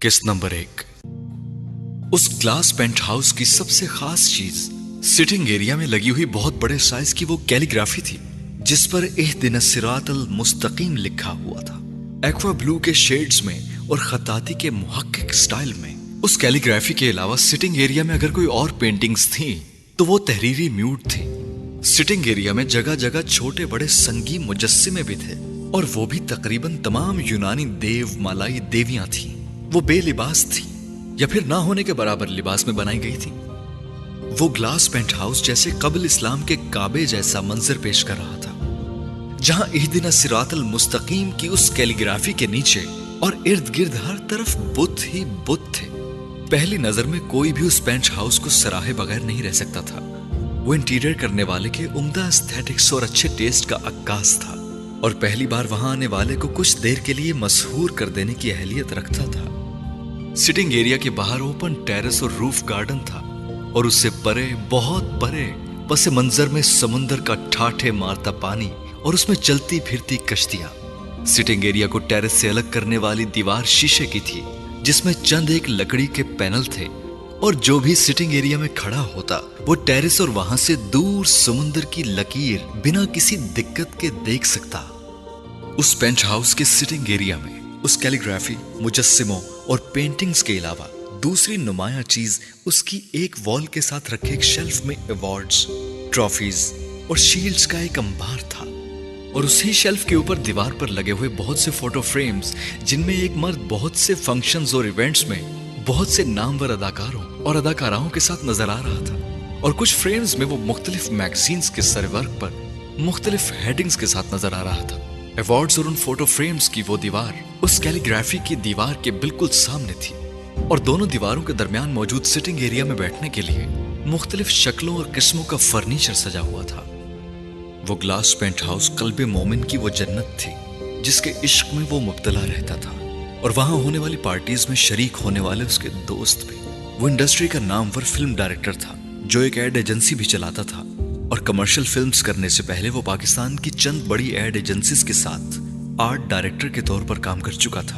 किस्त नंबर 1। उस glass paint house की सबसे खास चीज सिटिंग एरिया में लगी हुई बहुत बड़े साइज की वो कैलीग्राफी थी, जिस पर इहदिना सिरातल मुस्तकीम लिखा हुआ था, एक्वा ब्लू के शेड्स में और खताती के मुहक्किक स्टाइल में। उस कैलीग्राफी के अलावा सिटिंग एरिया में अगर कोई और पेंटिंग्स थी तो वो तहरीरी म्यूट थी। सिटिंग एरिया में जगह जगह छोटे बड़े संगी मुजस्सिमे भी थे, और वो भी तकरीबन तमाम यूनानी देव मालाई देवियां थी। वो बेलिबास थी या फिर ना होने के बराबर लिबास में बनाई गई थी। वो ग्लास पेंट हाउस जैसे कबल इस्लाम के काबे जैसा मंजर पेश कर रहा था, जहां इहदिना सिरातल मुस्तकीम की उस कैलीग्राफी के नीचे और इर्द गिर्द हर तरफ बुत ही बुत थे। पहली नजर में कोई भी उस पेंट हाउस को सराहे बगैर नहीं रह सकता था। वो इंटीरियर करने वाले के उम्दा एस्थेटिक्स और अच्छे टेस्ट का अक्कास था, और पहली बार वहां आने वाले को कुछ देर के लिए मशहूर कर देने की अहलियत रखता था। सिटिंग एरिया के बाहर ओपन टेरेस और रूफ गार्डन था, और उससे परे, बहुत परे पस मंजर में समुंदर का ठाठे मारता पानी और उसमें चलती फिरती कश्तियां। सिटिंग एरिया को टेरेस से अलग करने वाली दीवार शीशे की थी, जिसमें चंद एक लकड़ी के पैनल थे, और जो भी सिटिंग एरिया में खड़ा होता वो टेरेस और वहां से दूर समुंदर की लकीर बिना किसी दिक्कत के देख सकता। उस पेंट हाउस के सिटिंग एरिया में उस कैलीग्राफी, मुजस्सिमों और पेंटिंग्स के अलावा दूसरी नुमाया चीज उसकी एक वॉल के साथ रखे एक शेल्फ में अवार्ड्स, ट्रॉफीज और शील्ड्स का एक अंबार था, और उसी शेल्फ के ऊपर दीवार पर लगे हुए बहुत से फोटो फ्रेम्स, जिनमें एक मर्द बहुत से फंक्शंस और इवेंट्स में बहुत से नामवर अदाकारों और अदाकाराओं के साथ नजर आ रहा था, और कुछ फ्रेम्स में वो मुख्तलिफ मैगजीन्स के सरवर्क पर मुख्तलिफ हेडिंग्स के साथ नजर आ रहा था। अवार्ड्स और उन फोटो फ्रेम्स की वो दीवार उस कैलीग्राफी की दीवार के बिल्कुल सामने थी, और दोनों दीवारों के दरमियान मौजूद सिटिंग एरिया में बैठने के लिए मुख्तलिफ शक्लों और किस्मों का फर्नीचर सजा हुआ था। वो ग्लास पेंट हाउस कल्बे मोमिन की वो जन्नत थी, जिसके इश्क में वो मुब्तला रहता था, और वहां होने वाली पार्टीज में शरीक होने वाले उसके दोस्त भी। वो इंडस्ट्री का नामवर फिल्म डायरेक्टर था, जो एक एड एजेंसी भी चलाता था, और कमर्शियल फिल्म्स करने से पहले वो पाकिस्तान की चंद बड़ी एड एजेंसीज के साथ आर्ट डायरेक्टर के तौर पर काम कर चुका था,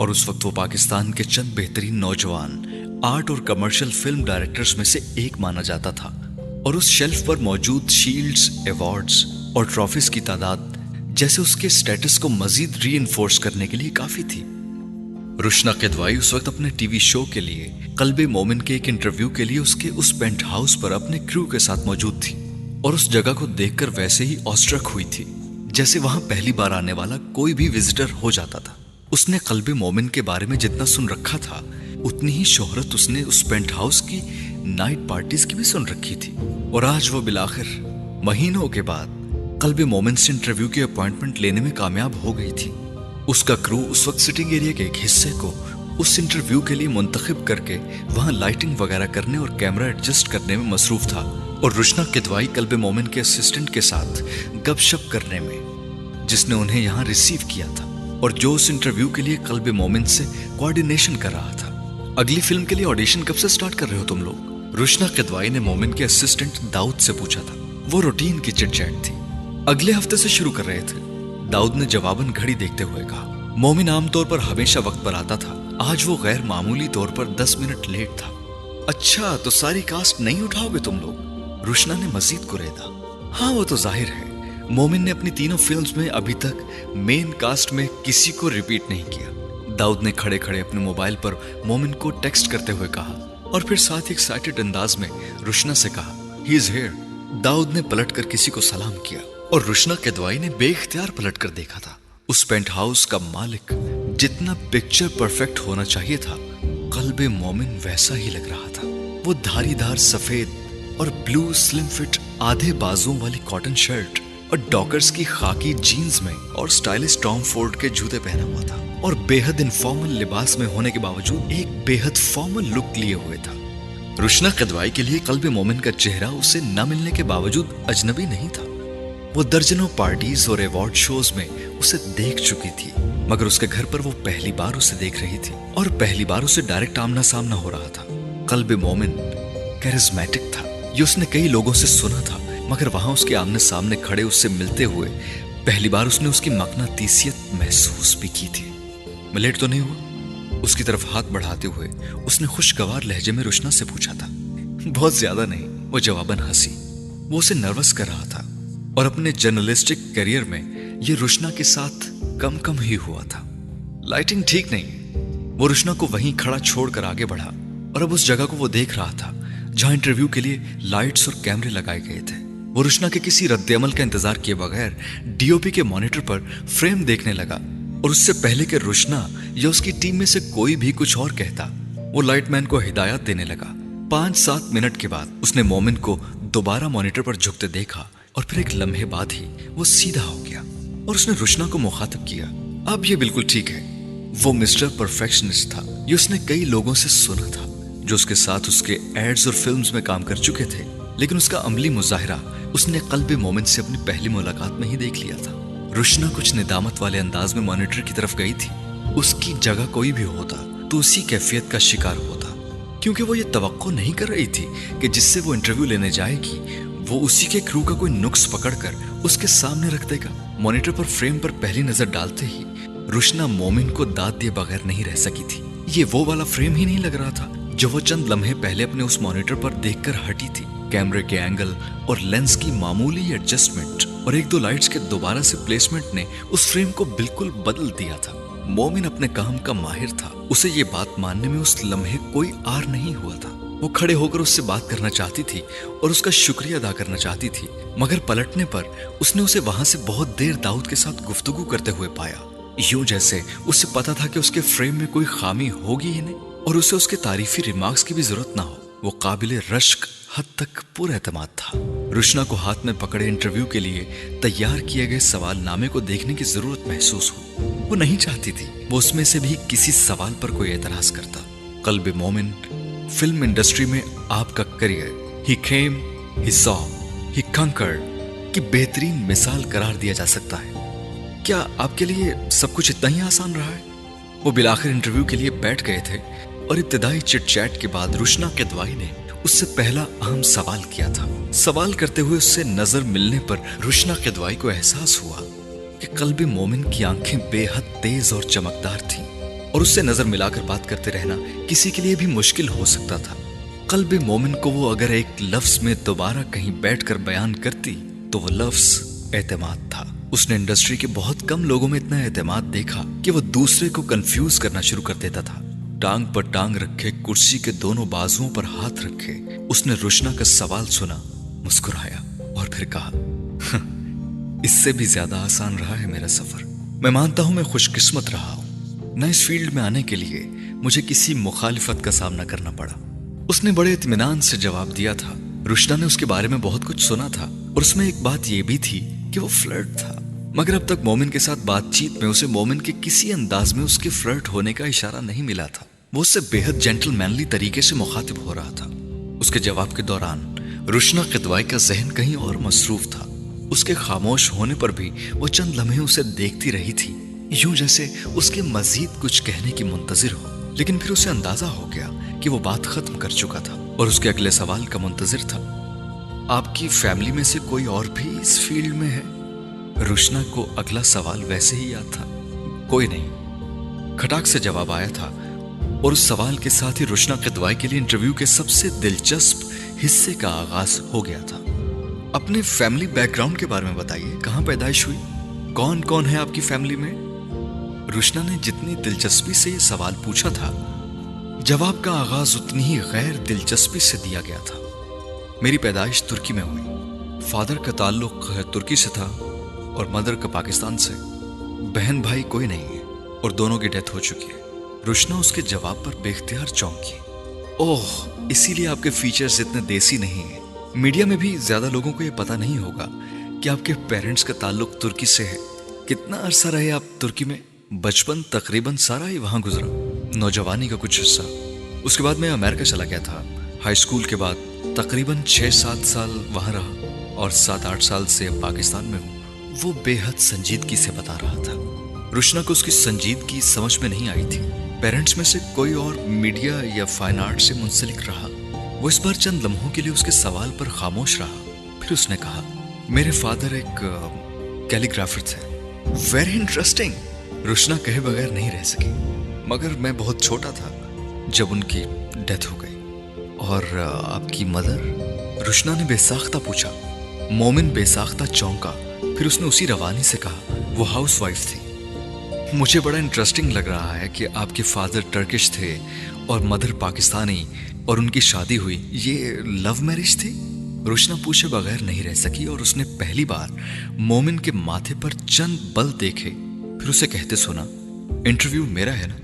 और उस वक्त वो पाकिस्तान के चंद बेहतरीन नौजवान आर्ट और कमर्शियल फिल्म डायरेक्टर्स में से एक माना जाता था। और उस शेल्फ पर मौजूद शील्ड्स, अवार्ड्स और ट्रॉफीज की तादाद जैसे उसके स्टेटस को मजीद रीइंफोर्स करने के लिए काफी थी। रुशना किदवाई उस वक्त अपने टीवी शो के लिए कल्बे मोमिन के एक इंटरव्यू के लिए उसके उस पेंट हाउस पर अपने क्रू के साथ मौजूद थी, और उस जगह को देखकर वैसे ही ऑस्ट्रक हुई थी जैसे वहां पहली बार आने वाला कोई भी विजिटर हो जाता था। उसने कल्बे मोमिन के बारे में जितना सुन रखा था, उतनी ही शोहरत उसने उस पेंट हाउस की नाइट पार्टीज की भी सुन रखी थी, और आज वो बिलाखिर महीनों के बाद कल्बे मोमिन से इंटरव्यू की अपॉइंटमेंट लेने में कामयाब हो गई थी। उसका क्रू उस वक्त सिटिंग एरिया के एक हिस्से को उस इंटरव्यू के लिए मुंतखब करके वहां लाइटिंग वगैरह करने और कैमरा एडजस्ट करने में मसरूफ था, और रुशना किदवाई कल्बे मोमिन के असिस्टेंट के साथ गपशप करने में, जिसने उन्हें यहां रिसीव किया था, और जो उस इंटरव्यू के लिए कल्बे मोमिन से कोऑर्डिनेशन कर रहा था। अगली फिल्म के लिए ऑडिशन कब से स्टार्ट कर रहे हो तुम लोग? रुशना किदवाई ने मोमिन के असिस्टेंट दाऊद से पूछा था। वो रूटीन की चिटचैट थी। अगले हफ्ते से शुरू कर रहे थे, दाऊद ने जवाबन घड़ी देखते हुए कहा। मोमिन आमतौर पर हमेशा वक्त पर आता था, आज वो गैर मामूली तौर पर 10 मिनट लेट था। अच्छा, तो सारी कास्ट नहीं उठाओगे तुम लोग? रुशना ने मजीद कुरेदा। हाँ, वो तो जाहिर है। मोमिन ने अपनी तीनों फिल्म्स में अभी तक मेन कास्ट में किसी को रिपीट नहीं किया। दाऊद ने खड़े खड़े अपने मोबाइल पर मोमिन को टेक्स्ट करते हुए कहा, और फिर साथ ही एक्साइटेड अंदाज में रुशना से कहा, ही इज हियर। दाऊद ने पलटकर किसी को सलाम किया, और रुशना किदवाई ने बेइख्तियार पलटकर देखा था। उस पेंट हाउस का मालिक जितना पिक्चर परफेक्ट होना चाहिए था, कल्बे मोमिन वैसा ही लग रहा था। वो धारीदार सफेद और ब्लू स्लिम फिट आधे बाजुओं वाली कॉटन शर्ट और डॉकर्स की खाकी जीन्स में और स्टाइलिश टॉम फोर्ड के जूते पहना हुआ था, और बेहद इनफॉर्मल लिबास में होने के बावजूद एक बेहद फॉर्मल लुक लिए हुए था। रुशना किदवाई के लिए कल्बे मोमिन का चेहरा उसे न मिलने के बावजूद अजनबी नहीं था। वो दर्जनों पार्टीज और अवार्ड शोज में उसे देख चुकी थी, मगर उसके घर पर वो पहली बार उसे देख रही थी, और पहली बार उसे डायरेक्ट आमना सामना हो रहा था। कल्बे मोमिन कैरिज्मेटिक था, ये उसने कई लोगों से सुना था, मगर वहां उसके आमने सामने खड़े उससे मिलते हुए पहली बार उसने उसकी मकनातीसियत महसूस भी की थी। मैं लेट तो नहीं हुआ? اس کی طرف ہاتھ بڑھاتے ہوئے اس نے خوشگوار لہجے میں روشنا سے پوچھا تھا۔ بہت زیادہ نہیں، وہ جواباً ہنسی۔ وہ اسے نروس کر رہا تھا اور اپنے جرنلسٹک کیریئر میں یہ روشنا کے ساتھ کم ہی ہوا تھا۔ لائٹنگ ٹھیک نہیں۔ وہ روشنا کو وہیں کھڑا چھوڑ کر آگے بڑھا اور اب اس جگہ کو وہ دیکھ رہا تھا جہاں انٹرویو کے لیے لائٹس اور کیمرے لگائے گئے تھے۔ وہ روشنا کے کسی رد عمل کا انتظار کیے بغیر ڈی او پی کے مانیٹر پر فریم دیکھنے لگا، اور اس سے پہلے کہ روشنا یا اس کی ٹیم میں سے کوئی بھی کچھ اور کہتا، وہ لائٹ مین کو ہدایات دینے لگا۔ 5-7 منٹ کے بعد اس نے مومن کو دوبارہ مانیٹر پر جھکتے دیکھا، اور پھر ایک لمحے بعد ہی وہ سیدھا ہو گیا اور اس نے روشنا کو مخاطب کیا۔ اب یہ بالکل ٹھیک ہے۔ وہ مسٹر پرفیکشنسٹ تھا، یہ اس نے کئی لوگوں سے سنا تھا جو اس کے ساتھ اس کے ایڈز اور فلمز میں کام کر چکے تھے، لیکن اس کا عملی مظاہرہ اس نے قلب مومن سے اپنی پہلی ملاقات میں ہی دیکھ لیا تھا۔ روشنا کچھ ندامت والے انداز میں مانیٹر کی طرف گئی تھی۔ اس کی جگہ کوئی بھی ہوتا تو اسی کیفیت کا شکار ہوتا، کیونکہ وہ یہ توقع نہیں کر رہی تھی کہ جس سے وہ انٹرویو لینے جائے گی وہ اسی کے کرو کا کوئی نقص پکڑ کر اس کے سامنے رکھ دے گا۔ مانیٹر پر فریم پر پہلی نظر ڈالتے ہی روشنا مومن کو داد دیے بغیر نہیں رہ سکی تھی۔ یہ وہ والا فریم ہی نہیں لگ رہا تھا جو وہ چند لمحے پہلے اپنے اس مانیٹر پر دیکھ کر ہٹی تھی۔ کیمرے کے اینگل اور لینس کی معمولی ایڈجسٹمنٹ اور 1-2 لائٹس کے دوبارہ سے پلیسمنٹ نے اس فریم کو بالکل بدل دیا تھا۔ مومن اپنے کام کا ماہر تھا، اسے یہ بات ماننے میں اس لمحے کوئی آر نہیں ہوا تھا۔ وہ کھڑے ہو کر اس سے بات کرنا چاہتی تھی اور اس کا شکریہ ادا کرنا چاہتی تھی، مگر پلٹنے پر اس نے اسے وہاں سے بہت دیر داؤد کے ساتھ گفتگو کرتے ہوئے پایا، یوں جیسے اسے پتا تھا کہ اس کے فریم میں کوئی خامی ہوگی ہی نہیں اور اسے اس کے تعریفی ریمارکس کی بھی ضرورت نہ ہو۔ وہ قابل رشک حد تک پر اعتماد تھا۔ روشنا کو ہاتھ میں پکڑے انٹرویو کے لیے تیار کیے گئے سوال نامے کو دیکھنے کی ضرورت محسوس ہوئی۔ وہ نہیں چاہتی تھی وہ اس میں سے بھی کسی سوال پر کوئی اعتراض کرتا۔ قلب مومن فلم انڈسٹری میں آپ کا کریئر ہی کیم ہی سا ہی کنکرڈ کی بہترین مثال قرار دیا جا سکتا ہے۔ کیا آپ کے لیے سب کچھ اتنا ہی آسان رہا ہے؟ وہ بالآخر انٹرویو کے لیے بیٹھ گئے تھے اور ابتدائی چٹ چیٹ کے بعد روشنا قدوائی نے اس سے پہلا اہم سوال کیا تھا۔ سوال کرتے ہوئے اس سے نظر ملنے پر روشنا قدوائی کو احساس ہوا کہ قلب مومن کی آنکھیں بے حد تیز اور چمکدار تھیں اور اس سے نظر ملا کر بات کرتے رہنا کسی کے لیے بھی مشکل ہو سکتا تھا۔ قلب مومن کو وہ اگر ایک لفظ میں دوبارہ کہیں بیٹھ کر بیان کرتی تو وہ لفظ اعتماد تھا۔ اس نے انڈسٹری کے بہت کم لوگوں میں اتنا اعتماد دیکھا کہ وہ دوسرے کو کنفیوز کرنا شروع کر دیتا تھا۔ ٹانگ پر ٹانگ رکھے کرسی کے دونوں بازوؤں پر ہاتھ رکھے اس نے روشنا کا سوال سنا، مسکرایا اور پھر کہا، اس سے بھی زیادہ آسان رہا ہے میرا سفر۔ میں مانتا ہوں میں خوش قسمت رہا ہوں، نہ اس فیلڈ میں آنے کے لیے مجھے کسی مخالفت کا سامنا کرنا پڑا۔ اس نے بڑے اطمینان سے جواب دیا تھا۔ روشنا نے اس کے بارے میں بہت کچھ سنا تھا اور اس میں ایک بات یہ بھی تھی کہ وہ فلرٹ تھا، مگر اب تک مومن کے ساتھ بات چیت میں اسے مومن کے کسی انداز میں اس کے فلرٹ ہونے کا اشارہ نہیں ملا تھا۔ وہ اس سے بے حد جینٹل مینلی طریقے سے مخاطب ہو رہا تھا۔ اس کے جواب کے دوران روشنا قدوائی کا ذہن کہیں اور مصروف تھا۔ اس کے خاموش ہونے پر بھی وہ چند لمحے اسے دیکھتی رہی تھی، یوں جیسے اس کے مزید کچھ کہنے کی منتظر ہو، لیکن پھر اسے اندازہ ہو گیا کہ وہ بات ختم کر چکا تھا اور اس کے اگلے سوال کا منتظر تھا۔ آپ کی فیملی میں سے کوئی اور بھی اس فیلڈ میں ہے؟ روشنا کو اگلا سوال ویسے ہی یاد تھا۔ کوئی نہیں، کھٹاک سے جواب آیا تھا اور اس سوال کے ساتھ ہی روشنا قدوائی کے لیے انٹرویو کے سب سے دلچسپ حصے کا آغاز ہو گیا تھا۔ اپنے فیملی بیک گراؤنڈ کے بارے میں بتائیے، کہاں پیدائش ہوئی، کون کون ہے آپ کی فیملی میں؟ روشنا نے جتنی دلچسپی سے یہ سوال پوچھا تھا، جواب کا آغاز اتنی ہی غیر دلچسپی سے دیا گیا تھا۔ میری پیدائش ترکی میں ہوئی، فادر کا تعلق ترکی سے تھا اور مدر کا پاکستان سے۔ بہن بھائی کوئی نہیں ہے اور دونوں کی ڈیتھ ہو چکی ہے۔ روشنا اس کے جواب پر بے اختیار چونکی۔ اوہ، اسی لیے آپ کے فیچرز اتنے دیسی نہیں ہیں۔ میڈیا میں بھی زیادہ لوگوں کو یہ پتا نہیں ہوگا کہ آپ کے پیرنٹس کا تعلق ترکی سے ہے۔ کتنا عرصہ رہے آپ ترکی میں؟ بچپن تقریباً سارا ہی وہاں گزرا، نوجوانی کا کچھ حصہ۔ اس کے بعد میں امریکہ چلا گیا تھا۔ ہائی اسکول کے بعد تقریباً 6-7 سال وہاں رہا اور 7-8 سال سے پاکستان میں ہوں۔ وہ بے حد سنجیدگی سے بتا رہا تھا۔ روشنا کو اس کی سنجیدگی سمجھ میں نہیں آئی تھی۔ پیرنٹس میں سے کوئی اور میڈیا یا فائن آرٹ سے منسلک رہا؟ وہ اس بار چند لمحوں کے لیے اس کے سوال پر خاموش رہا، پھر اس نے کہا، میرے فادر ایک کیلیگرافر تھے۔ ویری انٹرسٹنگ، روشنا کہے بغیر نہیں رہ سکی۔ मगर मैं बहुत छोटा था जब उनकी डेथ हो गई। और आपकी मदर? रुशना ने बेसाख्ता पूछा। मोमिन बेसाख्ता चौंका, फिर उसने उसी रवानी से कहा, वो हाउस वाइफ थी। मुझे बड़ा इंटरेस्टिंग लग रहा है कि आपके फादर टर्किश थे और मदर पाकिस्तानी, और उनकी शादी हुई, ये लव मैरिज थी? रुशना पूछे बगैर नहीं रह सकी और उसने पहली बार मोमिन के माथे पर चंद बल देखे, फिर उसे कहते सुना, इंटरव्यू मेरा है ना?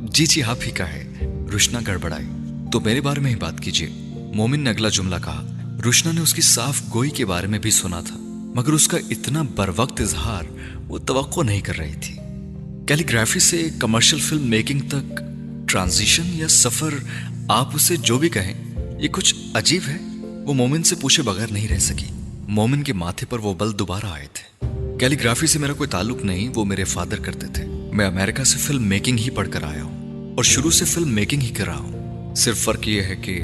जी जी आप ही का है। रुशना गड़बड़ाई। तो मेरे बारे में ही बात कीजिए, मोमिन ने अगला जुमला कहा। रुशना ने उसकी साफ गोई के बारे में भी सुना था, मगर उसका इतना बरवक्त इजहार वो तवक्को नहीं कर रही थी। कैलीग्राफी से कमर्शियल फिल्म मेकिंग तक ट्रांजिशन या सफर, आप उसे जो भी कहें, ये कुछ अजीब है। वो मोमिन से पूछे बगैर नहीं रह सकी। मोमिन के माथे पर वो बल दोबारा आए थे। कैलीग्राफी से मेरा कोई ताल्लुक नहीं, वो मेरे फादर करते थे। मैं अमेरिका से फिल्म मेकिंग ही पढ़कर आया हूँ और शुरू से फिल्म मेकिंग ही कर रहा हूँ। सिर्फ फर्क ये है कि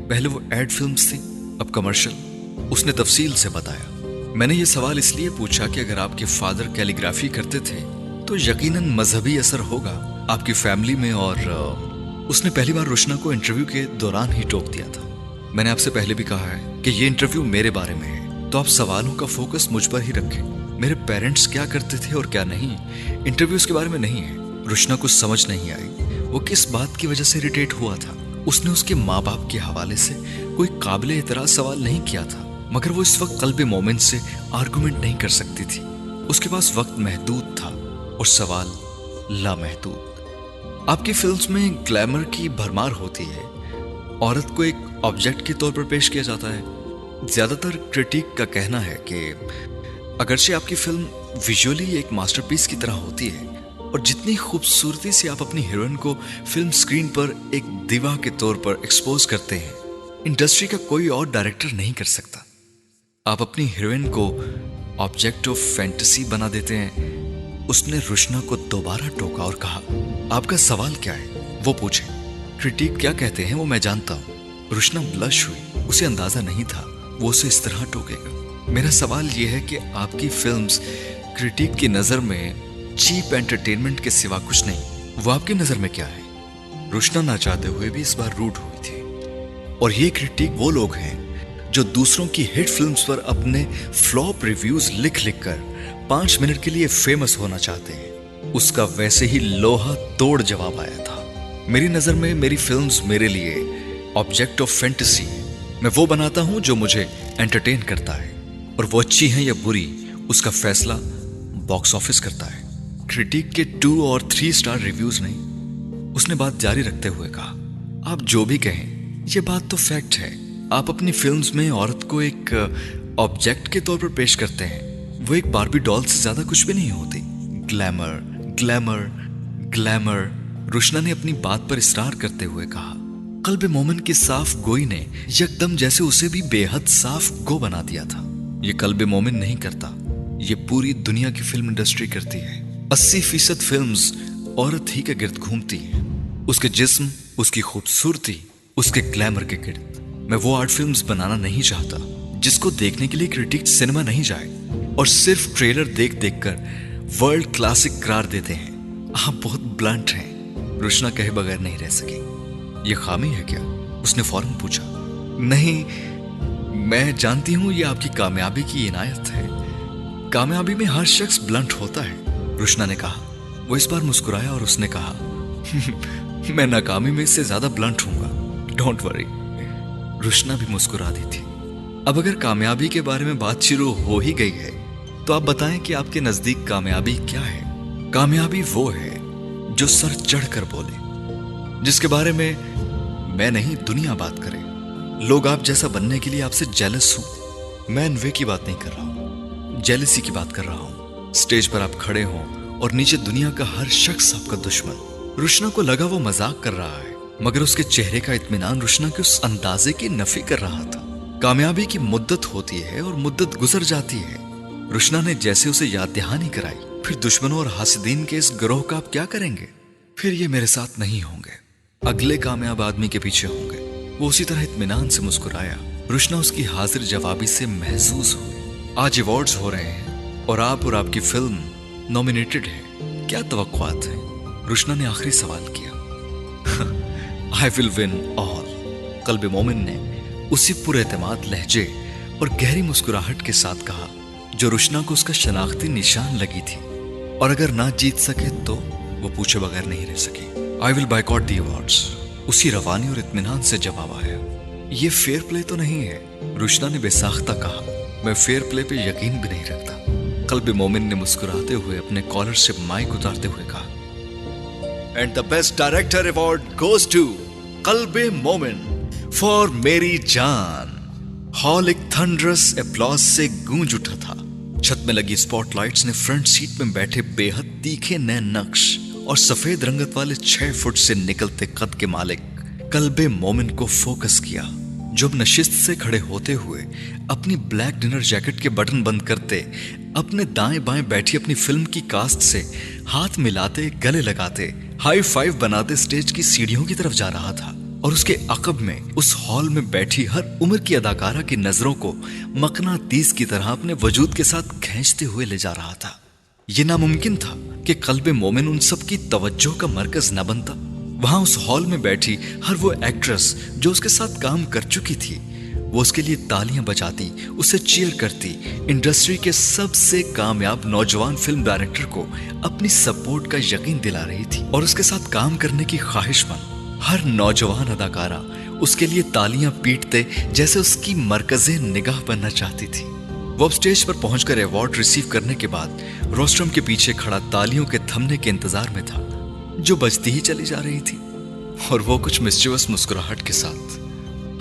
पहले वो एड फिल्म्स थी, अब कमर्शियल। उसने तफसील से बताया। मैंने ये सवाल इसलिए पूछा कि अगर आपके फादर कैलीग्राफी करते थे तो यकीनन मजहबी असर होगा आपकी फैमिली में। और उसने पहली बार रुशना को इंटरव्यू के दौरान ही टोक दिया था। मैंने आपसे पहले भी कहा है कि ये इंटरव्यू मेरे बारे में है, तो आप सवालों का फोकस मुझ पर ही रखें। मेरे पेरेंट्स क्या करते थे और क्या नहीं, इंटरव्यूज के बारे में नहीं है। रुशना को समझ नहीं आई वो किस बात की वजह से इरिटेट हुआ था। उसने उसके माँ बाप के हवाले से कोई काबिले एतराज सवाल नहीं किया था, मगर वो इस वक्त कल्बे मोमिन से आर्गुमेंट नहीं कर सकती थी। उसके पास वक्त महदूद था और सवाल लामहदूद। आपकी फिल्म्स में ग्लैमर की भरमार होती है, औरत को एक ऑब्जेक्ट के तौर पर पेश किया जाता है। ज्यादातर क्रिटिक का कहना है कि अगरचे आपकी फिल्म विजुअली एक मास्टरपीस की तरह होती है और जितनी खूबसूरती से आप अपनी हीरोइन को फिल्म स्क्रीन पर एक दीवा के तौर पर एक्सपोज करते हैं, इंडस्ट्री का कोई और डायरेक्टर नहीं कर सकता। आप अपनी हीरोइन को ऑब्जेक्ट ऑफ फैंटेसी बना देते हैं। उसने रुशना को दोबारा टोका और कहा, आपका सवाल क्या है वो पूछे। क्रिटिक क्या कहते हैं वो मैं जानता हूँ। रुशना ब्लश हुई। उसे अंदाजा नहीं था वो उसे इस तरह टोकेगा। मेरा सवाल यह है कि आपकी फिल्म्स क्रिटिक की नजर में चीप एंटरटेनमेंट के सिवा कुछ नहीं, वो आपकी नजर में क्या है? रुशना ना चाहते हुए भी इस बार रूड हुई थी। और ये क्रिटिक वो लोग हैं जो दूसरों की हिट फिल्म्स पर अपने फ्लॉप रिव्यूज लिख लिख कर 5 मिनट के लिए फेमस होना चाहते हैं। उसका वैसे ही लोहा तोड़ जवाब आया था। मेरी नजर में मेरी फिल्म्स मेरे लिए ऑब्जेक्ट ऑफ फैंटेसी। मैं वो बनाता हूं जो मुझे एंटरटेन करता है, और वो अच्छी है या बुरी उसका फैसला बॉक्स ऑफिस करता है, क्रिटिक के 2 और 3 स्टार रिव्यूज नहीं। उसने बात जारी रखते हुए कहा, आप जो भी कहें ये बात तो फैक्ट है। आप अपनी फिल्म्स में औरत को एक ऑब्जेक्ट के तौर पर पेश करते हैं। वो एक बार्बी डॉल से ज्यादा कुछ भी नहीं होती। Glamour glamour glamour. रुशना ने अपनी बात पर इसरार करते हुए कहा। कल्बे मोमिन की साफ गोई ने यकदम जैसे उसे भी बेहद साफ गो बना दिया था। ये कल्बे मोमिन नहीं करता, ये पूरी दुनिया की फिल्म इंडस्ट्री करती है। 80% फिल्म्स औरत ही के गिर्द घूमती हैं, उसके जिस्म, उसकी खूबसूरती, उसके ग्लैमर के गिर्द। मैं वो आर्ट फिल्म्स बनाना नहीं चाहता जिसको देखने के लिए क्रिटिक सिनेमा नहीं जाए और सिर्फ ट्रेलर देख देख कर वर्ल्ड क्लासिक करार देते हैं। आप बहुत ब्लंट हैं। रुशना कहे बगैर नहीं रह सकी। ये खामी है क्या? उसने फौरन पूछा। नहीं, मैं जानती हूं ये आपकी कामयाबी की इनायत है। कामयाबी में हर शख्स ब्लंट होता है, रुशना ने कहा। वो इस बार मुस्कुराया और उसने कहा, मैं नाकामी में इससे ज्यादा blunt Hunga, don't worry. Rushna भी मुस्कुरा दी थी। अब अगर कामयाबी के बारे में बात शुरू हो ही गई है तो आप बताएं कि आपके नजदीक कामयाबी क्या है? कामयाबी वो है जो सर चढ़कर बोले, जिसके बारे में मैं नहीं दुनिया बात करे। लोग आप जैसा बनने के लिए आपसे जेलस हो। मैं एनवे की बात नहीं कर रहा हूं, जेलसी की बात कर रहा हूं। स्टेज पर आप खड़े हों और नीचे दुनिया का हर शख्स आपका दुश्मन। रुशना को लगा वो मजाक कर रहा है, मगर उसके चेहरे का इत्मीनान रुशना के उस अंदाजे की नफी कर रहा था। कामयाबी की मुद्दत होती है और मुद्दत गुजर जाती है। रुशना ने जैसे उसे याद दहानी कराई, फिर दुश्मनों और हासिदीन के इस गिरोह का आप क्या करेंगे? फिर ये मेरे साथ नहीं होंगे, अगले कामयाब आदमी के पीछे होंगे। वो उसी तरह इत्मीनान से मुस्कुराया। रुशना उसकी हाजिर जवाबी से महसूस हुई। आज अवार्ड्स हो रहे हैं और आप और आपकी फिल्म नॉमिनेटेड है, क्या तवक्कुआत है? रुशना ने आखिरी सवाल किया। I will win all. Qalb Momin ने उसी पुरएतमाद लहजे और गहरी मुस्कुराहट के साथ कहा जो रुशना को उसका शनाख्ती निशान लगी थी, और अगर ना जीत सके तो वो पूछे बगैर नहीं रह सकी। I will boycott the awards. उसी रवानी और इत्मीनान से जवाब आया। ये फेयर प्ले तो नहीं है, रुशना ने बेसाख्ता कहा। मैं फेयर प्ले पे यकीन भी नहीं रखता। कल्ब मोमिन ने मुस्कुराते हुए अपने कॉलर से माइक उतारते हुए कहा, and the best director award goes to Qalb Momin for मेरी जान। हॉल एक थंडरस एप्लॉज से गूंज उठा था। छत में लगी स्पॉटलाइट्स ने फ्रंट सीट में बैठे बेहद तीखे नए नक्श और सफेद रंगत वाले 6 फुट से निकलते कद के मालिक कल्ब मोमिन को फोकस किया, जो अब नशिस्त से खड़े होते हुए अपनी ब्लैक डिनर जैकेट के बटन बंद करते अपने दाएं बाएं बैठी अपनी फिल्म की कास्ट से हाथ मिलाते, गले लगाते, हाई फाइव बनाते स्टेज की सीढ़ियों की तरफ जा रहा था, और उसके अकब में उस हॉल में बैठी हर उम्र की अदाकारा की नजरों को मकनातीस की तरह अपने वजूद के साथ खींचते हुए ले जा रहा था। यह नामुमकिन था कि कल्ब मोमिन उन सब की तवज्जो का मरकज न बनता। वहां उस हॉल में बैठी हर वो एक्ट्रेस जो उसके साथ काम कर चुकी थी, वो उसके लिए तालियां बजाती, उसे चीयर करती, इंडस्ट्री के सबसे कामयाब नौजवान फिल्म डायरेक्टर को अपनी सपोर्ट का यकीन दिला रही थी, और उसके साथ काम करने की ख्वाहिशमंद हर नौजवान अदाकारा उसके लिए तालियां पीटते जैसे उसकी मरकज़े निगाह बनना चाहती थी। वो अब स्टेज पर पहुंचकर अवार्ड रिसीव करने के बाद रोस्ट्रम के पीछे खड़ा तालियों के थमने के इंतजार में था, जो बजती ही चली जा रही थी, और वो कुछ मिस्चीवस मुस्कुराहट के साथ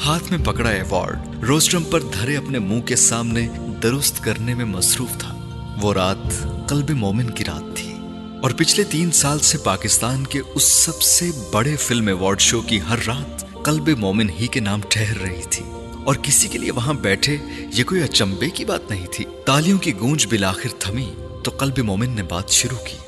हाथ में पकड़ा अवार्ड रोस्ट्रम पर धरे अपने मुंह के सामने दुरुस्त करने में मसरूफ था। वो रात कल्ब मोमिन की रात थी, और पिछले 3 साल से पाकिस्तान के उस सबसे बड़े फिल्म अवार्ड शो की हर रात कल्ब मोमिन ही के नाम ठहर रही थी, और किसी के लिए वहां बैठे ये कोई अचंभे की बात नहीं थी। तालियों की गूंज बिलाखिर थमी तो कल्ब मोमिन ने बात शुरू की।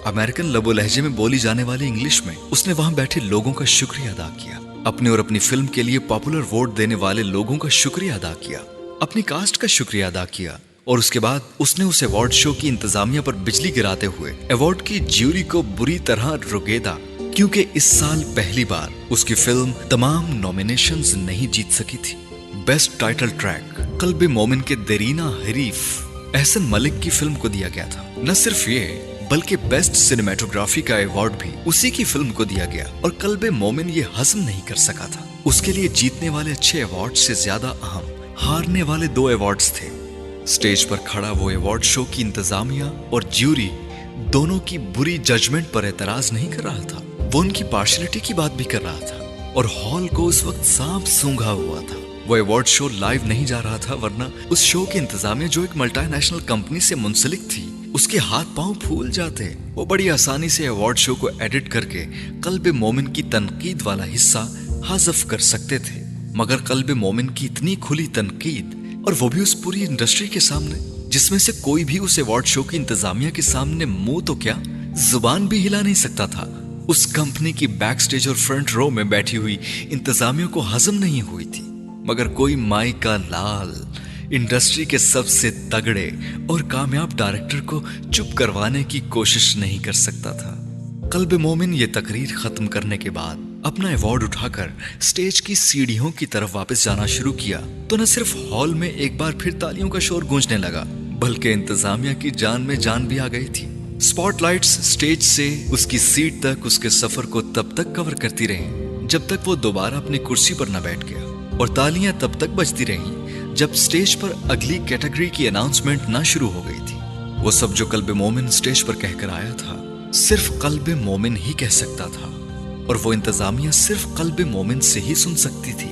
अमेरिकन लबो लहजे में बोली जाने वाली इंग्लिश में उसने वहां बैठे लोगों का शुक्रिया अदा किया, अपने और अपनी फिल्म के लिए पॉपुलर वोट देने वाले लोगों का शुक्रिया अदा किया, अपनी कास्ट का शुक्रिया अदा किया, और उसके बाद उसने उस अवार्ड शो की इंतजामिया पर बिजली गिराते हुए अवार्ड की ज्यूरी को बुरी तरह रुगेदा, क्योंकि इस साल पहली बार उसकी फिल्म तमाम नॉमिनेशंस नहीं जीत सकी थी। बेस्ट टाइटल ट्रैक कल्ब मोमिन के देरीना हरीफ एहसन मलिक की फिल्म को दिया गया था। न सिर्फ ये बल्कि बेस्ट सिनेमेटोग्राफी का अवार्ड भी उसी की फिल्म को दिया गया, और कल्ब मोमिन ये हजम नहीं कर सका था। उसके लिए जीतने वाले अच्छे अवार्ड से ज्यादा अहम हारने वाले 2 अवार्ड्स थे। स्टेज पर खड़ा वो अवार्ड शो की इंतजामिया और ज्यूरी दोनों की बुरी जजमेंट पर एतराज नहीं कर रहा था, वो उनकी पार्शलिटी की बात भी कर रहा था, और हॉल को उस वक्त सांप सूंघा हुआ था। वो अवार्ड शो लाइव नहीं जा रहा था, वरना उस शो की इंतजामिया जो एक मल्टीनेशनल कंपनी से मुंसलिक थी, उसके हाथ पांव फूल जाते। वो बड़ी आसानी से अवार्ड शो को एडिट करके कल्ब मोमिन की तनकीद वाला हिस्सा हाज़फ कर सकते थे, मगर कल्ब मोमिन की इतनी खुली तनकीद, और वो भी उस पूरी इंडस्ट्री के सामने, जिसमें से कोई भी उस अवार्ड शो की इंतजामिया के सामने मुंह तो क्या जुबान भी हिला नहीं सकता था। उस कंपनी की बैक स्टेज और फ्रंट रो में बैठी हुई इंतजामिया को हजम नहीं हुई थी, मगर कोई माई का लाल इंडस्ट्री के सबसे तगड़े और कामयाब डायरेक्टर को चुप करवाने की कोशिश नहीं कर सकता था। कल्ब मोमिन ये तकरीर खत्म करने के बाद अपना अवार्ड उठाकर स्टेज की सीढ़ियों की तरफ वापस जाना शुरू किया, तो न सिर्फ हॉल में एक बार फिर तालियों का शोर गूंजने लगा, बल्कि इंतजामिया की जान में जान भी आ गई थी। स्पॉटलाइट्स स्टेज से उसकी सीट तक उसके सफर को तब तक कवर करती रही जब तक वो दोबारा अपनी कुर्सी पर न बैठ गया, और तालियां तब तक बजती रहीं जब स्टेज पर अगली कैटेगरी की अनाउंसमेंट ना शुरू हो गई थी। वो सब जो कल्ब मोमिन स्टेज पर कहकर आया था, सिर्फ कल्ब मोमिन ही कह सकता था, और वो इंतजामिया सिर्फ कल्ब मोमिन से ही सुन सकती थी।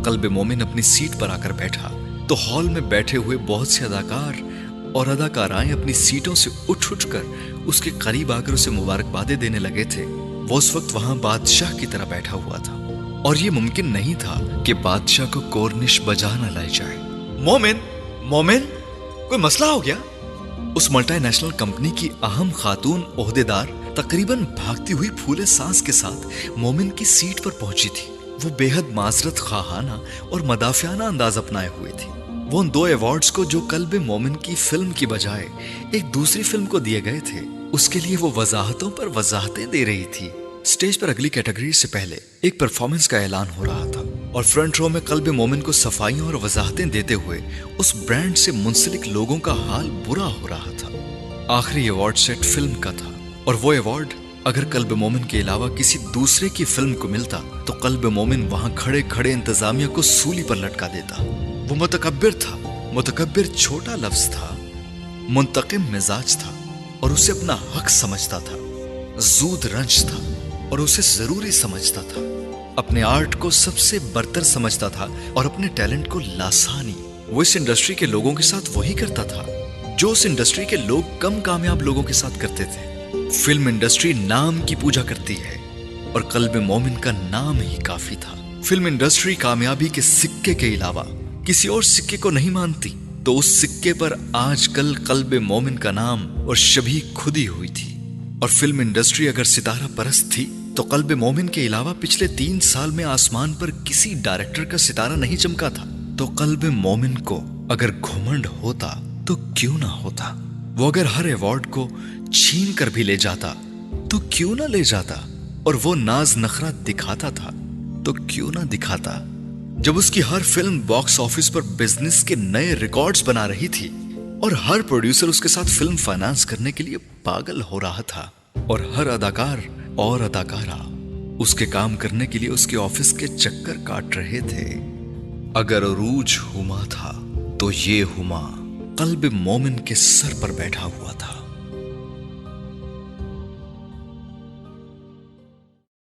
कल्ब मोमिन अपनी सीट पर आकर बैठा तो हॉल में बैठे हुए बहुत से अदाकार और अदाकाराएं अपनी सीटों से उठ कर उसके करीब आकर उसे मुबारकबादें देने लगे थे। वो उस वक्त वहां बादशाह की तरह बैठा हुआ था, और ये मुमकिन नहीं था कि बादशाह को कोर्निश बजा न लाई जाए। मोमिन, मोमिन, कोई मसला हो गया? उस मल्टीनेशनल कंपनी की अहम खातून ओहदेदार तकरीबन भागती हुई फूले सांस के साथ मोमिन की सीट पर पहुंची थी। वो बेहद माजरत खाहाना और मदाफियाना अंदाज अपनाए हुए थी। वो उन 2 अवार्ड्स को जो कल्ब मोमिन की फिल्म की बजाय एक दूसरी फिल्म को दिए गए थे, उसके लिए वो वजाहतों पर वजाहतें दे रही थी। स्टेज पर अगली कैटेगरी से पहले एक परफॉर्मेंस का ऐलान हो रहा था और फ्रंट रो में कल्ब मोमिन को सफाइयों और वजाहतें देते हुए उस ब्रांड से मुंसलिक लोगों का हाल बुरा हो रहा था। आखिरी अवार्ड सेट फिल्म का था और वो अवार्ड अगर कल्ब मोमिन के अलावा किसी दूसरे की फिल्म को मिलता तो कल्ब मोमिन वहां खड़े खड़े इंतजामिया को सूली पर लटका देता। वो मुतकब्बिर था। मुतकब्बिर छोटा लफ्ज था, मुंतकिम मिजाज था और उसे अपना हक समझता था। जूद रंज था और उसे जरूरी समझता था। अपने आर्ट को सबसे बरतर समझता था और अपने टैलेंट को लासानी। वो इस इंडस्ट्री के लोगों के साथ वही करता था जो उस इंडस्ट्री के लोग कम कामयाब लोगों के साथ करते थे। फिल्म इंडस्ट्री नाम की पूजा करती है और कल्ब मोमिन का नाम ही काफी था। फिल्म इंडस्ट्री कामयाबी के सिक्के के अलावा किसी और सिक्के को नहीं मानती, तो उस सिक्के पर आजकल कल्ब मोमिन का नाम और शबीह खुदी हुई थी। और फिल्म इंडस्ट्री अगर सितारा परस्त थी तो कल्ब मोमिन के अलावा पिछले 3 साल में आसमान पर किसी डायरेक्टर का सितारा नहीं चमका था। तो कल्ब मोमिन को अगर घुमंड होता तो क्यों ना होता। वो अगर हर अवार्ड को छीन कर भी ले जाता तो क्यों ना ले जाता, और वो नाज नखरा दिखाता था तो क्यों ना दिखाता। जब उसकी हर फिल्म बॉक्स ऑफिस पर बिजनेस के नए रिकॉर्ड्स बना रही थी और हर प्रोड्यूसर उसके साथ फिल्म फाइनेंस करने के लिए पागल हो रहा था और हर अदाकार और अदाकारा उसके काम करने के लिए उसके ऑफिस के चक्कर काट रहे थे। अगर अरूज हुमा था तो ये हुमा कल्ब मोमिन के सर पर बैठा हुआ था।